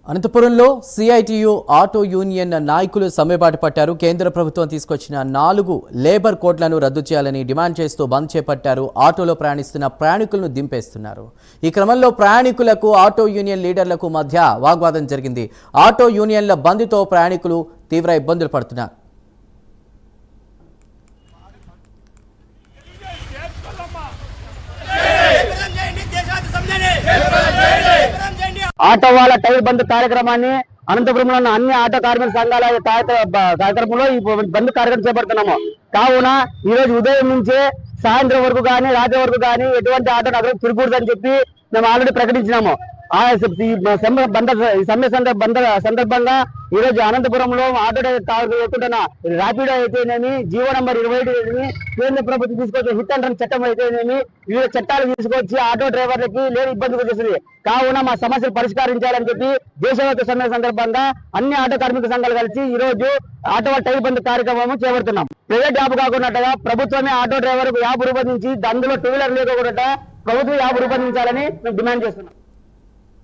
అనంతపురంలో CITU auto union నాయకులు సమ్మెబాటు పట్టారు. కేంద్ర ప్రభుత్వం తీసుకొచ్చిన 4 లేబర్ కోడ్లను రద్దు చేయాలని డిమాండ్ చేస్తూ బంద్ చేపట్టారు. ఆటోలో ప్రయాణిస్తున్న ప్రయాణికులను దింపేస్తున్నారు. ఈ క్రమంలో ప్రయాణికులకు ఆటో యూనియన్ లీడర్లకు మధ్య వాగ్వాదం జరిగింది. ఆటో యూనియన్ల బంద్తో ప్రయాణికులు తీవ్ర ఇబ్బందులు పడుతున్నారు. ఆటో వాళ్ళ టైర్ బంద్ కార్యక్రమాన్ని అనంతపురంలో ఉన్న అన్ని ఆటో కార్మిక సంఘాల కార్యక్రమంలో ఈ బంద్ కార్యక్రమం చేపడుతున్నాము. కావున ఈ రోజు ఉదయం నుంచే సాయంత్రం వరకు కానీ రాత్రి వరకు కానీ ఎటువంటి ఆటో నగరం తిరగకూడదని చెప్పి మేము ఆల్రెడీ ప్రకటించినాము. సమ్మె సందర్భంగా ఈ రోజు అనంతపురంలో ఆటో ఎక్కుంటున్న ర్యాపిడో అయితేనేమి, జీవో నంబర్ 27 కేంద్ర ప్రభుత్వం తీసుకొచ్చే హిట్ అండ్ రన్ చట్టం అయితేనేమి, వివిధ చట్టాలు తీసుకొచ్చి ఆటో డ్రైవర్లకి లేని ఇబ్బంది చేస్తుంది. కావున మా సమస్యలు పరిష్కరించాలని చెప్పి దేశవ్యాప్త సమ్మె సందర్భంగా అన్ని ఆటో కార్మిక సంఘాలు కలిసి ఈ రోజు ఆటో టైర్ బంద్ కార్యక్రమం చేపడుతున్నాం. ప్రైవేట్ యాప్ కాకుండా ప్రభుత్వమే ఆటో డ్రైవర్ యాప్ రూపొందించి అందులో 2 వీలర్ లేకుండా ప్రభుత్వం యాప్ రూపొందించాలని మేము డిమాండ్ చేస్తున్నాం.